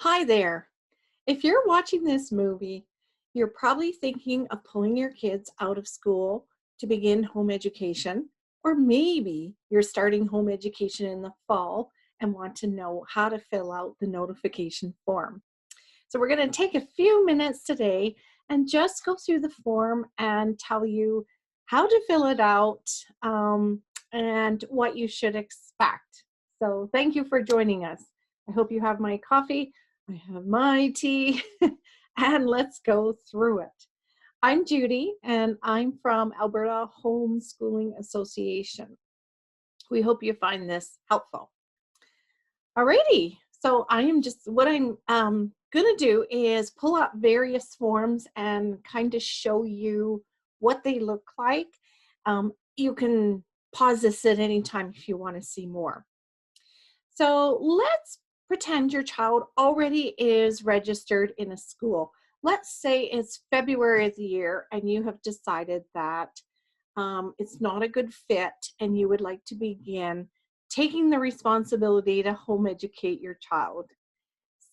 Hi there. If you're watching this movie, you're probably thinking of pulling your kids out of school to begin home education, or maybe you're starting home education in the fall and want to know how to fill out the notification form. So, we're going to take a few minutes today and just go through the form and tell you how to fill it out and what you should expect. So, thank you for joining us. I hope you have my coffee, I have my tea, and let's go through it. I'm Judy, and I'm from Alberta Homeschooling Association. We hope you find this helpful. Alrighty, so what I'm gonna do is pull up various forms and kind of show you what they look like. You can pause this at any time if you want to see more. So let's pretend your child already is registered in a school. Let's say it's February of the year and you have decided that it's not a good fit and you would like to begin taking the responsibility to home educate your child.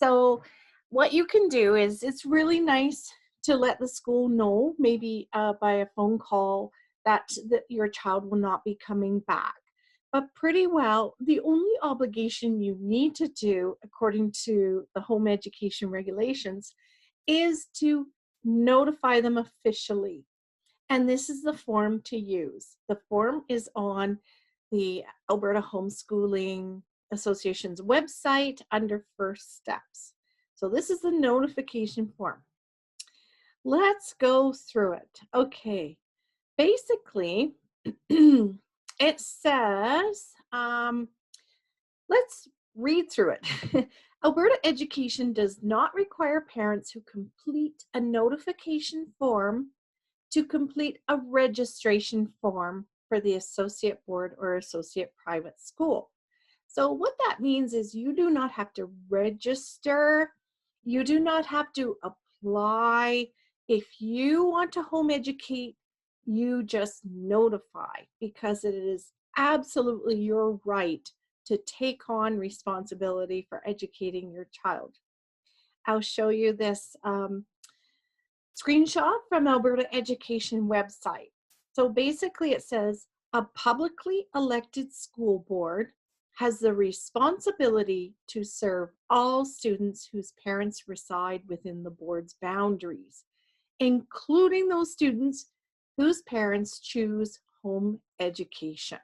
So what you can do is it's really nice to let the school know, maybe by a phone call, that your child will not be coming back. But pretty well, the only obligation you need to do, according to the home education regulations, is to notify them officially. And this is the form to use. The form is on the Alberta Homeschooling Association's website under First Steps. So this is the notification form. Let's go through it. Okay, basically, it says, let's read through it. Alberta Education does not require parents who complete a notification form to complete a registration form for the associate board or associate private school. So what that means is you do not have to register, you do not have to apply. If you want to home educate, you just notify, because it is absolutely your right to take on responsibility for educating your child. I'll show you this screenshot from Alberta Education website. So basically it says a publicly elected school board has the responsibility to serve all students whose parents reside within the board's boundaries, including those students whose parents choose home education.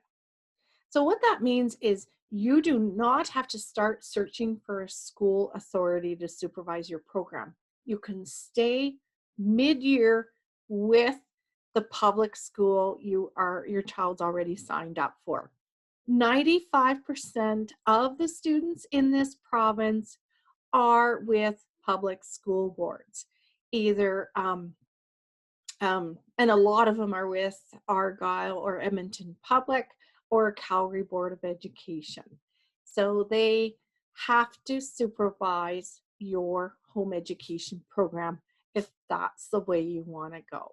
So what that means is you do not have to start searching for a school authority to supervise your program. You can stay mid-year with the public school your child's already signed up for. 95% of the students in this province are with public school boards, either and a lot of them are with Argyle or Edmonton Public or Calgary Board of Education. So they have to supervise your home education program if that's the way you want to go.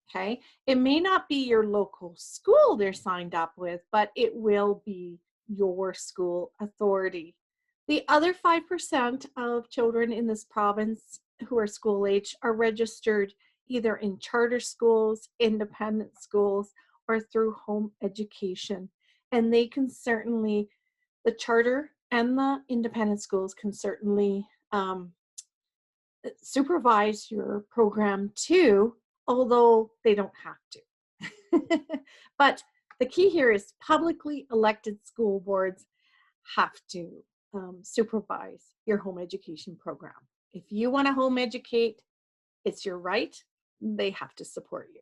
Okay, it may not be your local school they're signed up with, but it will be your school authority. The other 5% of children in this province who are school age are registered either in charter schools, independent schools, or through home education. And they can certainly, the charter and the independent schools can certainly supervise your program too, although they don't have to. But the key here is publicly elected school boards have to supervise your home education program. If you want to home educate, it's your right. They have to support you.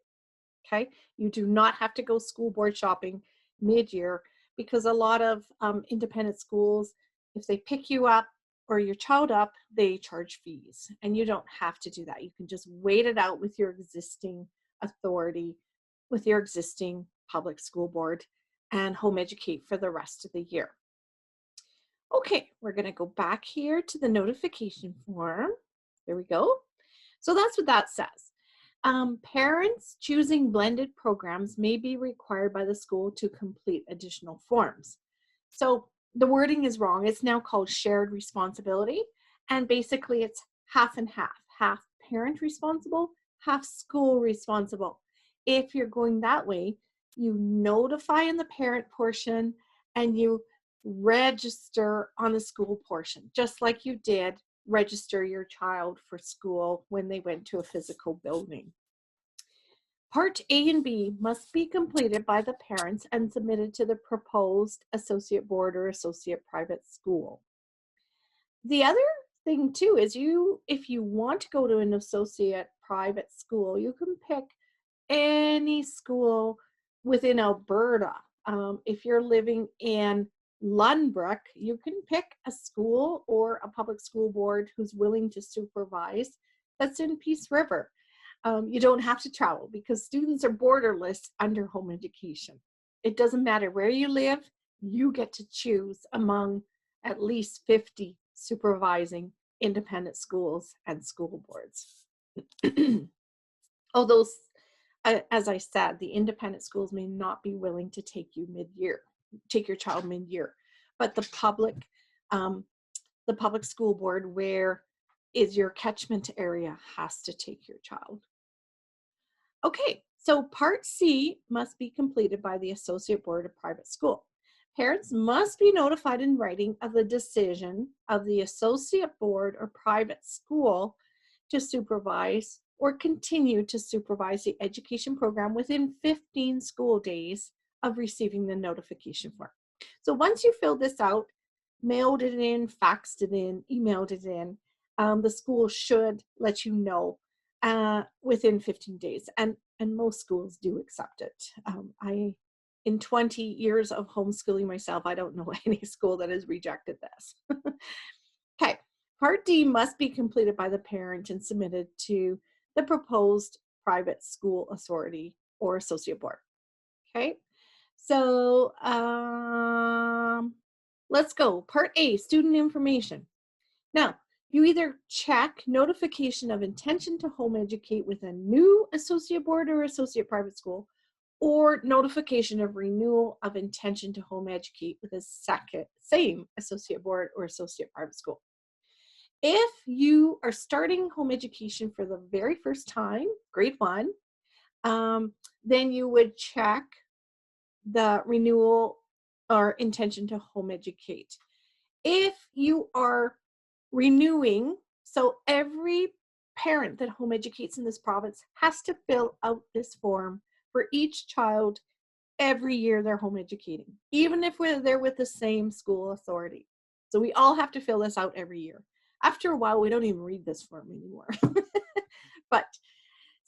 Okay, you do not have to go school board shopping mid-year, because a lot of independent schools, if they pick you up or your child up, they charge fees, and you don't have to do that. You can just wait it out with your existing authority, with your existing public school board, and home educate for the rest of the year. Okay, we're going to go back here to the notification form. There we go. So that's what that says. Parents choosing blended programs may be required by the school to complete additional forms. So the wording is wrong. It's now called shared responsibility, And basically it's half and half parent responsible, half school responsible. If you're going that way, you notify in the parent portion and you register on the school portion, just like you did register your child for school when they went to a physical building. Part A and B must be completed by the parents and submitted to the proposed associate board or associate private school. The other thing too is if you want to go to an associate private school, you can pick any school within Alberta. If you're living in Lundbrook, you can pick a school or a public school board who's willing to supervise that's in Peace River. You don't have to travel because students are borderless under home education. It doesn't matter where you live, you get to choose among at least 50 supervising independent schools and school boards. Although, as I said, the independent schools may not be willing to take you mid-year, take your child mid-year, but the public school board where is your catchment area has to take your child. Okay, so Part C must be completed by the associate board of private school. Parents must be notified in writing of the decision of the associate board or private school to supervise or continue to supervise the education program within 15 school days of receiving the notification form. So once you fill this out, mailed it in, faxed it in, emailed it in, the school should let you know within 15 days. And most schools do accept it. In 20 years of homeschooling myself, I don't know any school that has rejected this. Okay, Part D must be completed by the parent and submitted to the proposed private school authority or associate board. Okay, so let's go. Part A, student information. Now, you either check notification of intention to home educate with a new associate board or associate private school, or notification of renewal of intention to home educate with a same associate board or associate private school. If you are starting home education for the very first time, grade 1, then you would check the renewal or intention to home educate. If you are renewing, so every parent that home educates in this province has to fill out this form for each child every year they're home educating, even if they're with the same school authority. So we all have to fill this out every year. After a while, we don't even read this form anymore. But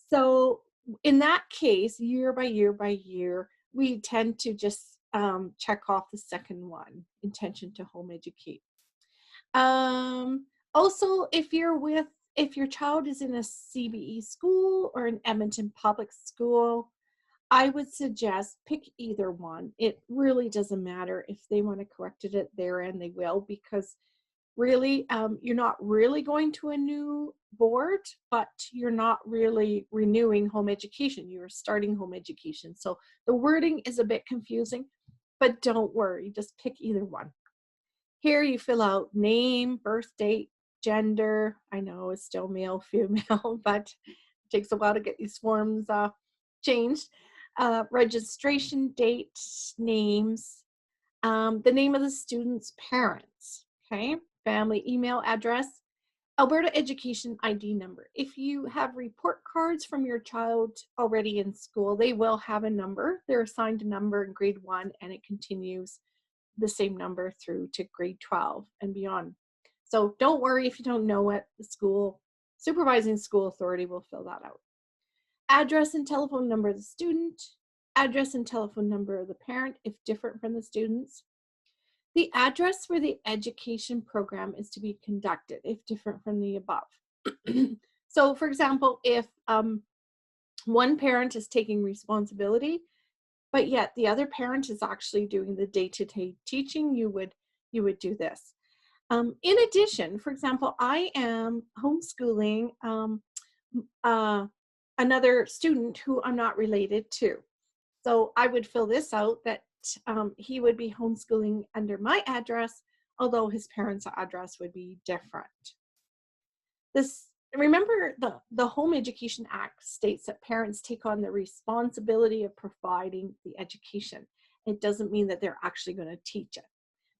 so in that case, year by year by year, we tend to just check off the second one, intention to home educate. Also, if your child is in a CBE school or an Edmonton public school, I would suggest pick either one. It really doesn't matter if they want to correct it at their end, they will, because really, you're not really going to a new board, but you're not really renewing home education. You're starting home education. So the wording is a bit confusing, but don't worry, just pick either one. Here you fill out name, birth date, gender. I know it's still male, female, but it takes a while to get these forms changed. Registration date, names, the name of the student's parents, okay? Family email address, Alberta Education ID number. If you have report cards from your child already in school, they will have a number. They're assigned a number in grade 1 and it continues the same number through to grade 12 and beyond. So don't worry if you don't know it, the school, supervising school authority will fill that out. Address and telephone number of the student, address and telephone number of the parent if different from the student's. The address where the education program is to be conducted if different from the above. So for example, if one parent is taking responsibility, but yet the other parent is actually doing the day-to-day teaching, you would do this. In addition, for example, I am homeschooling another student who I'm not related to. So I would fill this out that he would be homeschooling under my address, although his parents' address would be different. This remember the Home Education Act states that parents take on the responsibility of providing the education. It doesn't mean that they're actually going to teach it.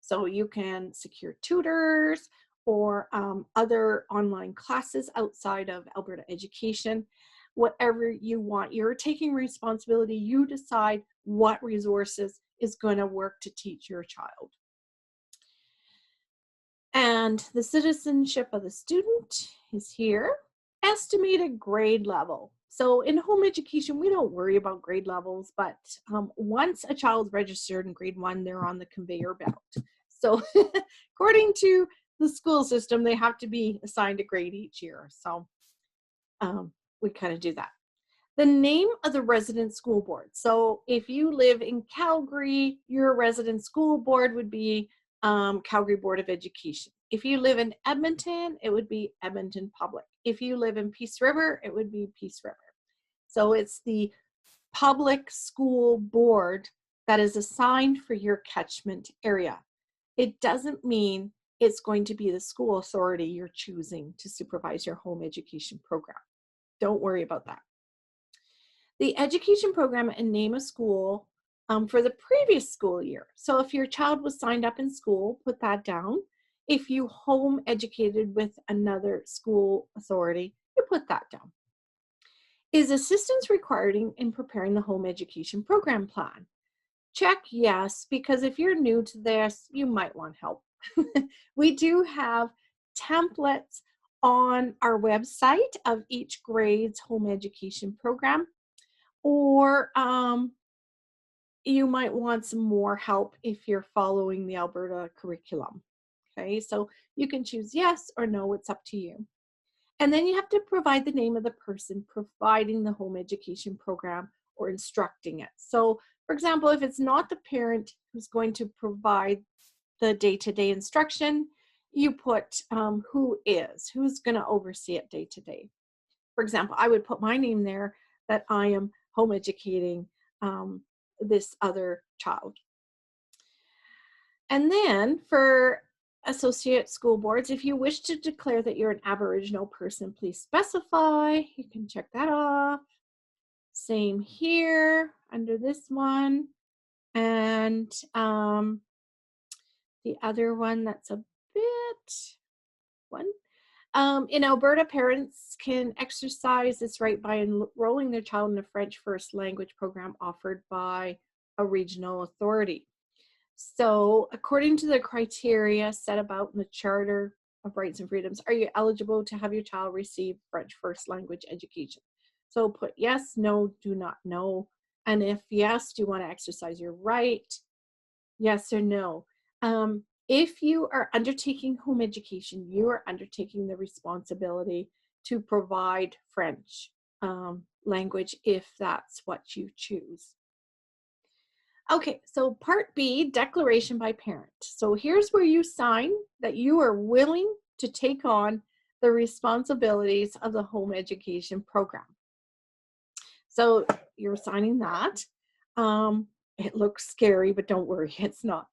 So you can secure tutors or other online classes outside of Alberta education, whatever you want. You're taking responsibility. You decide what resources is going to work to teach your child. And the citizenship of the student is here. Estimated grade level. So in home education, we don't worry about grade levels, but once a child's registered in grade 1, they're on the conveyor belt. So according to the school system, they have to be assigned a grade each year. So we kind of do that. The name of the resident school board. So if you live in Calgary, your resident school board would be Calgary Board of Education. If you live in Edmonton, it would be Edmonton Public. If you live in Peace River, it would be Peace River. So it's the public school board that is assigned for your catchment area. It doesn't mean it's going to be the school authority you're choosing to supervise your home education program. Don't worry about that. The education program and name of school for the previous school year. So if your child was signed up in school, put that down. If you home educated with another school authority, you put that down. Is assistance required in preparing the home education program plan? Check yes, because if you're new to this, you might want help. We do have templates on our website of each grade's home education program, or you might want some more help if you're following the Alberta curriculum. Okay, so you can choose yes or no, it's up to you. And then you have to provide the name of the person providing the home education program or instructing it. So, for example, if it's not the parent who's going to provide the day-to-day instruction, you put who's going to oversee it day-to-day. For example, I would put my name there that I am home educating this other child. And then for associate school boards, if you wish to declare that you're an Aboriginal person, please specify. You can check that off. Same here under this one. And the other one that's a bit in Alberta, parents can exercise this right by enrolling their child in a French first language program offered by a regional authority. So according to the criteria set about in the Charter of Rights and Freedoms, are you eligible to have your child receive French first language education? So put yes, no, do not know. And if yes, do you want to exercise your right? Yes or no. If you are undertaking home education, you are undertaking the responsibility to provide French language if that's what you choose. Okay, so part B, declaration by parent. So here's where you sign that you are willing to take on the responsibilities of the home education program. So you're signing that. It looks scary, but don't worry, it's not.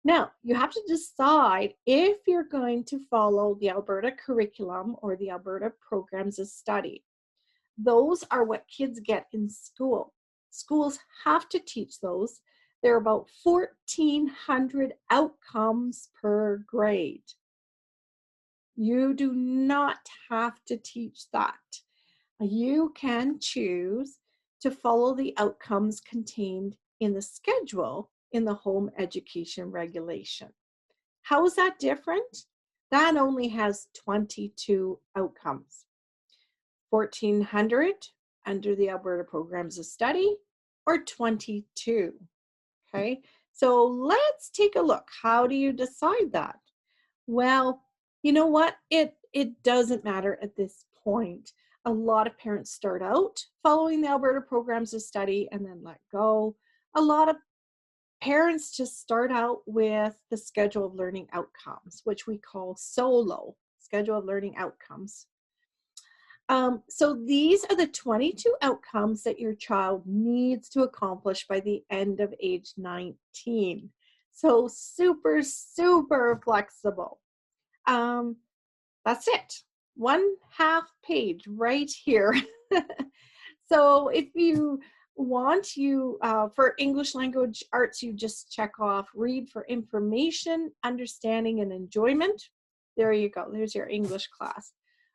Now, you have to decide if you're going to follow the Alberta curriculum or the Alberta programs of study. Those are what kids get in school. Schools have to teach those. There are about 1,400 outcomes per grade. You do not have to teach that. You can choose to follow the outcomes contained in the schedule in the home education regulation. How is that different? That only has 22 outcomes. 1,400 under the Alberta Programs of Study, or 22. Okay, so let's take a look. How do you decide that? Well, you know what? It doesn't matter at this point. A lot of parents start out following the Alberta Programs of Study and then let go. A lot of parents just start out with the Schedule of Learning Outcomes, which we call SOLO, Schedule of Learning Outcomes. So these are the 22 outcomes that your child needs to accomplish by the end of age 19. So super, super flexible. That's it. 1/2 page right here. So if you want, for English language arts, you just check off read for information, understanding, and enjoyment. There you go. There's your English class.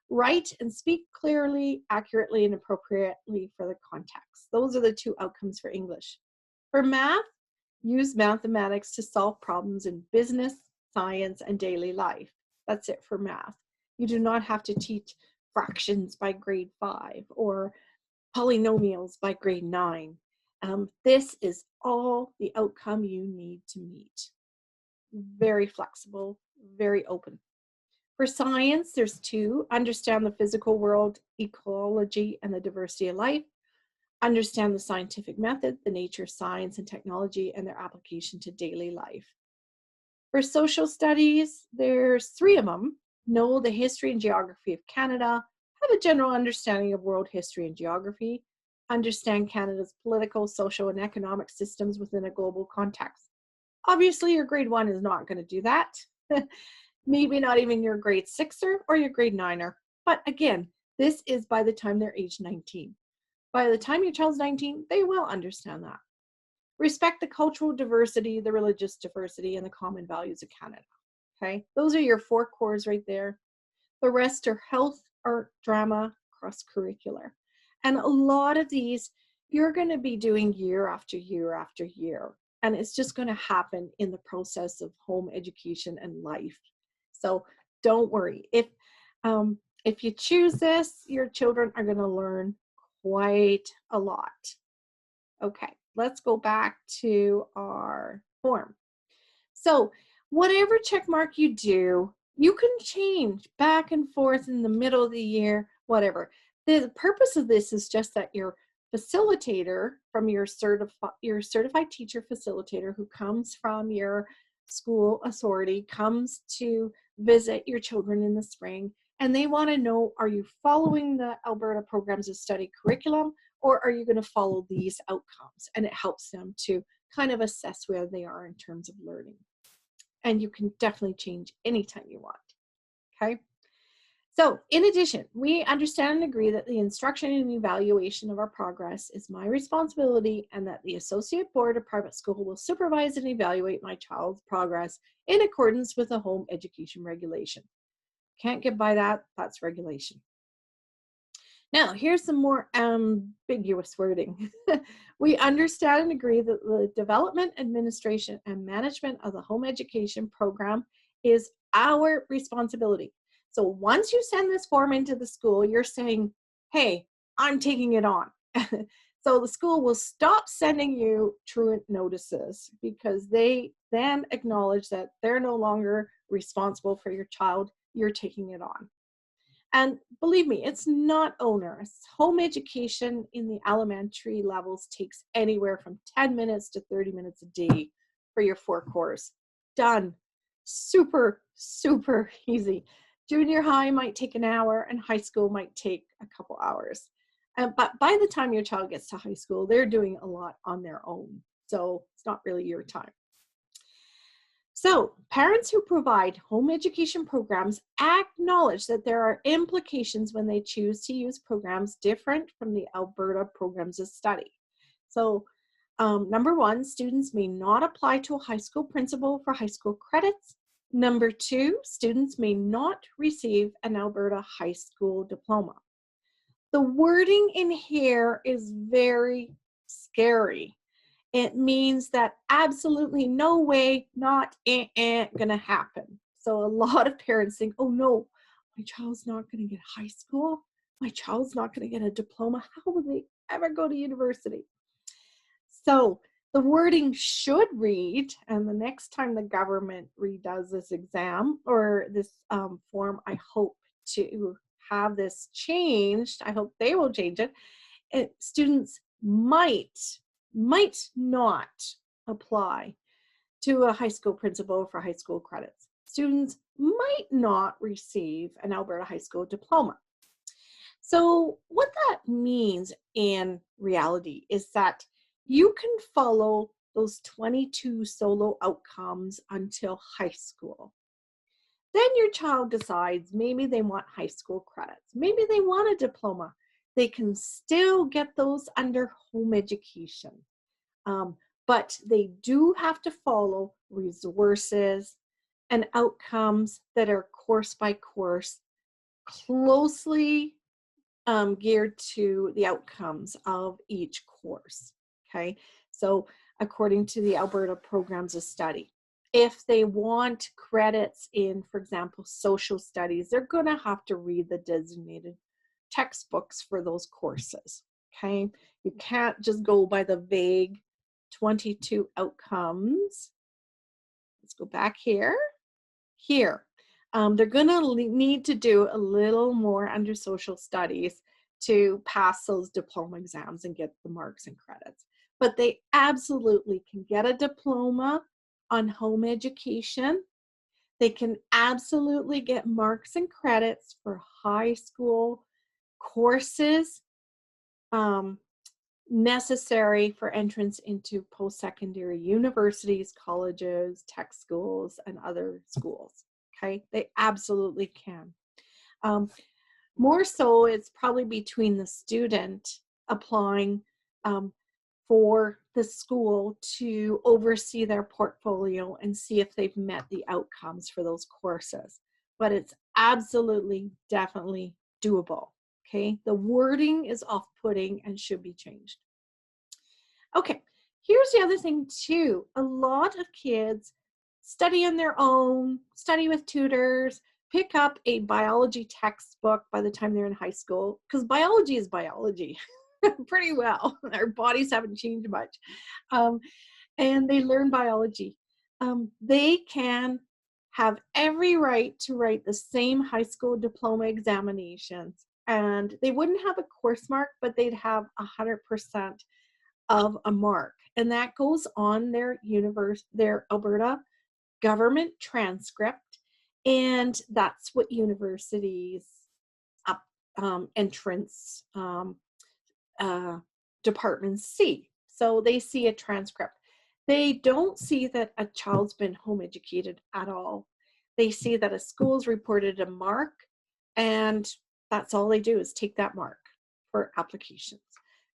Write and speak clearly, accurately, and appropriately for the context. Those are the 2 outcomes for English. For math, use mathematics to solve problems in business, science, and daily life. That's it for math. You do not have to teach fractions by grade 5 or polynomials by grade 9. This is all the outcome you need to meet. Very flexible, very open. For science, there's 2. Understand the physical world, ecology, and the diversity of life. Understand the scientific method, the nature of science and technology, and their application to daily life. For social studies, there's 3 of them. Know the history and geography of Canada, have a general understanding of world history and geography, understand Canada's political, social, and economic systems within a global context. Obviously, your grade 1 is not going to do that. Maybe not even your grade 6er or your grade 9er. But again, this is by the time they're age 19. By the time your child's 19, they will understand that. Respect the cultural diversity, the religious diversity, and the common values of Canada. Okay, those are your 4 cores right there. The rest are health, art, drama, cross-curricular. And a lot of these you're going to be doing year after year after year. And it's just going to happen in the process of home education and life. So don't worry. If you choose this, your children are going to learn quite a lot. Okay, let's go back to our form. So whatever check mark you do, you can change back and forth in the middle of the year, whatever. The purpose of this is just that your facilitator from your certified teacher facilitator who comes from your school authority comes to visit your children in the spring, and they want to know, are you following the Alberta Programs of Study curriculum, or are you going to follow these outcomes? And it helps them to kind of assess where they are in terms of learning. And you can definitely change anytime you want, okay? So in addition, we understand and agree that the instruction and evaluation of our progress is my responsibility, and that the Associate Board of Private School will supervise and evaluate my child's progress in accordance with the home education regulation. Can't get by that, that's regulation. Now, here's some more ambiguous wording. We understand and agree that the development, administration, and management of the home education program is our responsibility. So once you send this form into the school, you're saying, hey, I'm taking it on. So the school will stop sending you truant notices because they then acknowledge that they're no longer responsible for your child. You're taking it on. And believe me, it's not onerous. Home education in the elementary levels takes anywhere from 10 minutes to 30 minutes a day for your 4 cores. Done. Super, super easy. Junior high might take an hour, and high school might take a couple hours. But by the time your child gets to high school, they're doing a lot on their own. So it's not really your time. So parents who provide home education programs acknowledge that there are implications when they choose to use programs different from the Alberta Programs of Study. So number 1, students may not apply to a high school principal for high school credits. Number 2, students may not receive an Alberta high school diploma. The wording in here is very scary. It means that absolutely no way, not gonna happen. So a lot of parents think, oh no, my child's not gonna get high school. My child's not gonna get a diploma. How will they ever go to university? So the wording should read, and the next time the government redoes this exam or this form, I hope to have this changed. I hope they will change it. Students might not apply to a high school principal for high school credits. Students might not receive an Alberta high school diploma. So what that means in reality is that you can follow those 22 solo outcomes until high school. Then your child decides maybe they want high school credits. Maybe they want a diploma. They can still get those under home education. But they do have to follow resources and outcomes that are course by course, closely geared to the outcomes of each course. Okay, so according to the Alberta Programs of Study, if they want credits in, for example, social studies, they're going to have to read the designated textbooks for those courses. Okay, you can't just go by the vague 22 outcomes. Let's go back here. They're going to need to do a little more under social studies to pass those diploma exams and get the marks and credits. But they absolutely can get a diploma on home education. They can absolutely get marks and credits for high school courses necessary for entrance into post-secondary universities, colleges, tech schools, and other schools. Okay, they absolutely can. More so, it's probably between the student applying for the school to oversee their portfolio and see if they've met the outcomes for those courses. But it's absolutely, definitely doable. Okay, the wording is off-putting and should be changed. Okay, here's the other thing too. A lot of kids study on their own, study with tutors, pick up a biology textbook by the time they're in high school, because biology is biology pretty well. Our bodies haven't changed much. And they learn biology. They can have every right to write the same high school diploma examinations, and they wouldn't have a course mark, but they'd have 100% of a mark, and that goes on their Alberta government transcript, and that's what universities entrance departments see. So they see a transcript. They don't see that a child's been home educated at all. They see that a school's reported a mark, and that's all they do is take that mark for applications.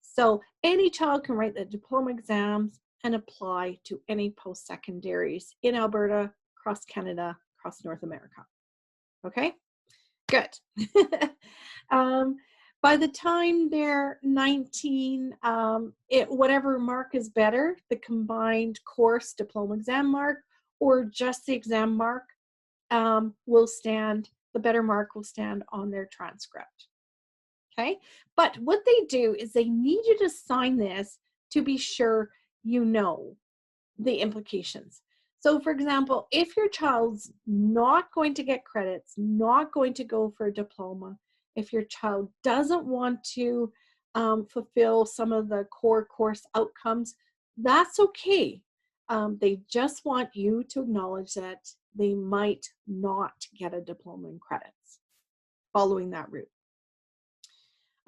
So any child can write the diploma exams and apply to any post-secondaries in Alberta, across Canada, across North America. Okay, good. By the time they're 19, whatever mark is better, the combined course diploma exam mark or just the exam mark will stand, the better mark will stand on their transcript. Okay, but what they do is they need you to sign this to be sure you know the implications. So for example, if your child's not going to get credits, not going to go for a diploma, if your child doesn't want to fulfill some of the core course outcomes, that's okay. They just want you to acknowledge that they might not get a diploma in credits following that route.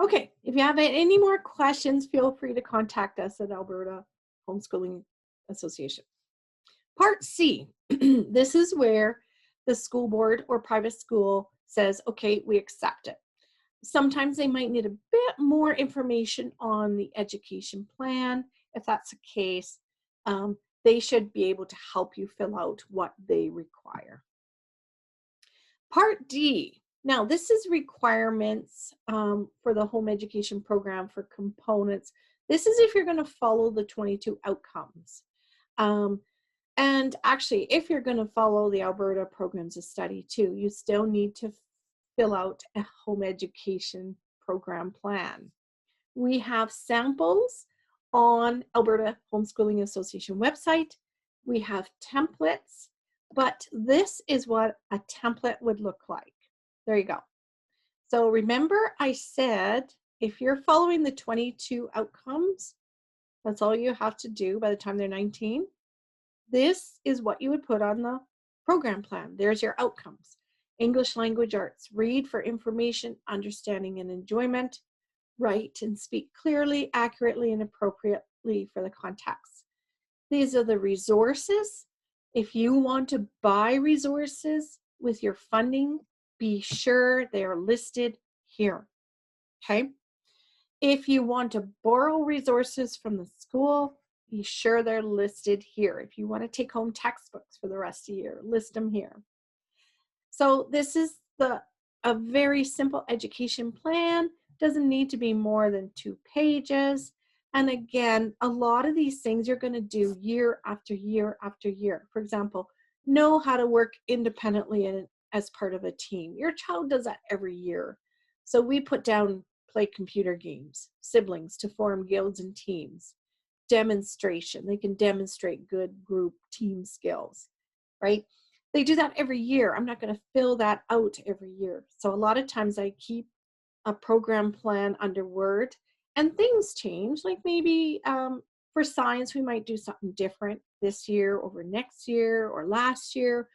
Okay, if you have any more questions, feel free to contact us at Alberta Homeschooling Association. Part C, this is where the school board or private school says, okay, we accept it. Sometimes they might need a bit more information on the education plan. If that's the case, they should be able to help you fill out what they require. Part D. Now, this is requirements for the home education program for components. This is if you're going to follow the 22 outcomes. And actually, if you're going to follow the Alberta Programs of Study too, you still need to fill out a home education program plan. We have samples on Alberta Homeschooling Association website. We have templates, but this is what a template would look like. There you go. So remember I said, if you're following the 22 outcomes, that's all you have to do by the time they're 19. This is what you would put on the program plan. There's your outcomes. English language arts, read for information, understanding, and enjoyment. Write and speak clearly, accurately, and appropriately for the context. These are the resources. If you want to buy resources, with your funding, be sure they are listed here. Okay? If you want to borrow resources from the school, be sure they're listed here. If you want to take home textbooks for the rest of the year, list them here. So this is a very simple education plan. Doesn't need to be more than 2 pages. And again, a lot of these things you're going to do year after year after year. For example, know how to work independently as part of a team. Your child does that every year. So we put down play computer games, siblings to form guilds and teams, demonstration. They can demonstrate good group team skills, right? They do that every year. I'm not going to fill that out every year. So a lot of times I keep a program plan under Word, and things change. Like maybe for science, we might do something different this year over next year or last year.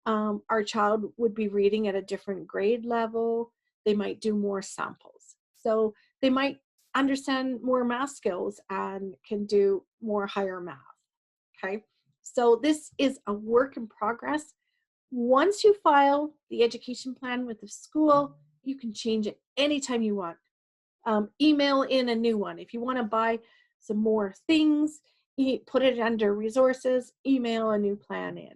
Our child would be reading at a different grade level. They might do more samples. So they might understand more math skills and can do more higher math. Okay. So this is a work in progress. Once you file the education plan with the school, you can change it anytime you want. Email in a new one. If you want to buy some more things, put it under resources, email a new plan in.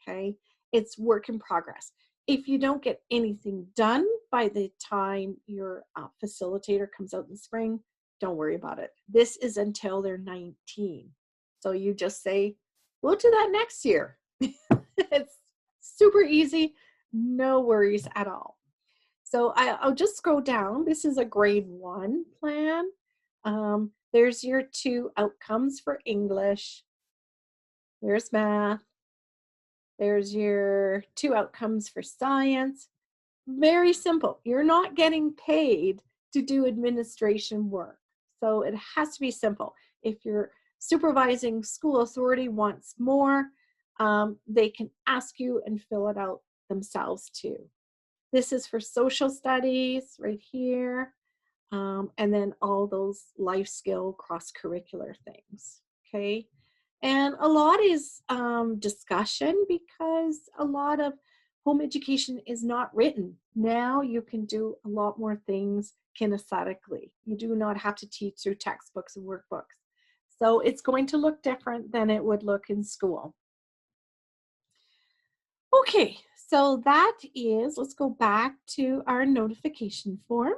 Okay. It's work in progress. If you don't get anything done by the time your facilitator comes out in the spring, don't worry about it. This is until they're 19. So you just say, we'll do that next year. It's super easy, no worries at all. So I'll just scroll down. This is a grade 1 plan. There's your 2 outcomes for English. There's math. There's your 2 outcomes for science. Very simple. You're not getting paid to do administration work. So it has to be simple. If your supervising school authority wants more, they can ask you and fill it out themselves too. This is for social studies right here. And then all those life skill cross-curricular things, okay? And a lot is discussion because a lot of home education is not written. Now you can do a lot more things kinesthetically. You do not have to teach through textbooks and workbooks. So it's going to look different than it would look in school. Okay, so that is, let's go back to our notification form.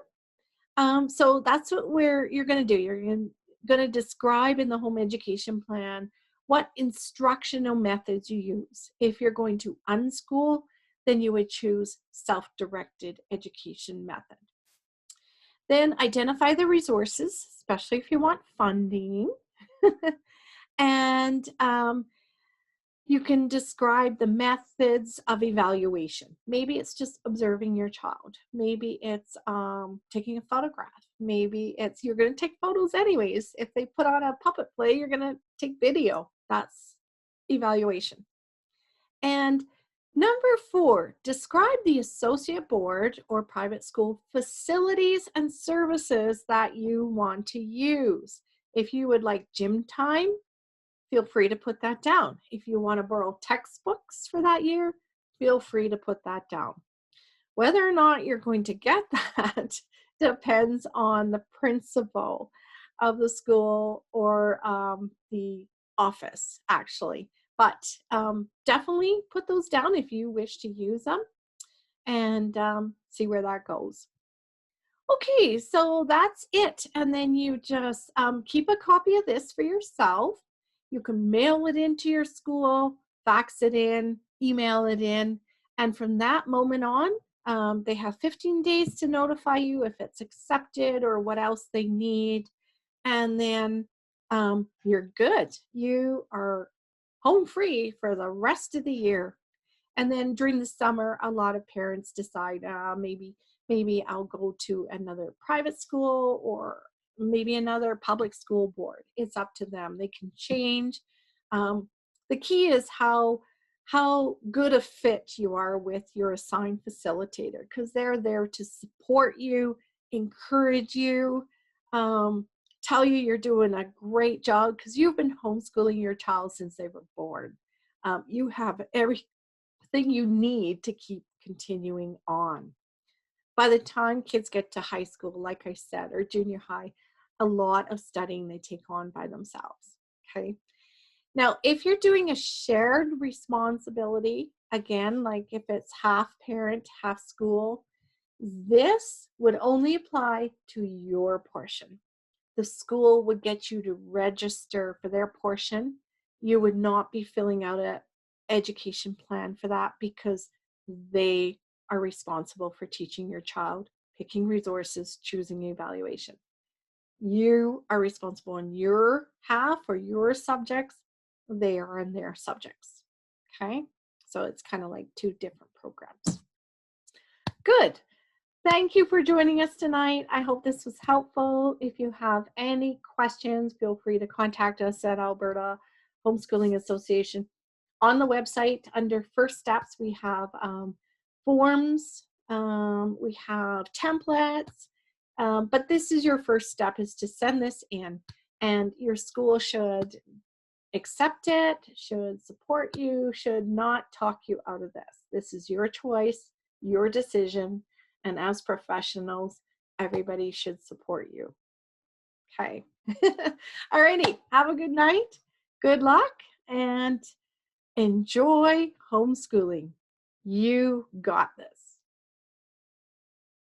So that's what you're going to do. You're going to describe in the home education plan what instructional methods you use. If you're going to unschool, then you would choose self-directed education method. Then identify the resources, especially if you want funding. And you can describe the methods of evaluation. Maybe it's just observing your child. Maybe it's taking a photograph. Maybe it's you're going to take photos anyways. If they put on a puppet play, you're going to take video. That's evaluation. And number 4, describe the associate board or private school facilities and services that you want to use. If you would like gym time, feel free to put that down. If you want to borrow textbooks for that year, feel free to put that down. Whether or not you're going to get that depends on the principal of the school or the office, actually. But definitely put those down if you wish to use them and see where that goes. Okay, so that's it. And then you just keep a copy of this for yourself. You can mail it into your school, fax it in, email it in, and from that moment on, they have 15 days to notify you if it's accepted or what else they need, and then you're good. You are home free for the rest of the year. And then during the summer, a lot of parents decide maybe I'll go to another private school or maybe another public school board. It's up to them. They can change. The key is how good a fit you are with your assigned facilitator, because they're there to support you, encourage you, tell you you're doing a great job because you've been homeschooling your child since they were born. You have everything you need to keep continuing on. By the time kids get to high school, like I said, or junior high, a lot of studying they take on by themselves, okay? Now, if you're doing a shared responsibility, again, like if it's half parent, half school, this would only apply to your portion. The school would get you to register for their portion. You would not be filling out an education plan for that because they are responsible for teaching your child, picking resources, choosing evaluation. You are responsible in your half or your subjects. They are in their subjects. Okay? So it's kind of like two different programs. Good. Thank you for joining us tonight. I hope this was helpful. If you have any questions, feel free to contact us at Alberta Homeschooling Association. On the website, under First Steps, we have forms, we have templates, but this is your first step, is to send this in, and your school should accept it, should support you, should not talk you out of this. This is your choice, your decision, and as professionals, everybody should support you. Okay. Alrighty, have a good night, good luck, and enjoy homeschooling. You got this.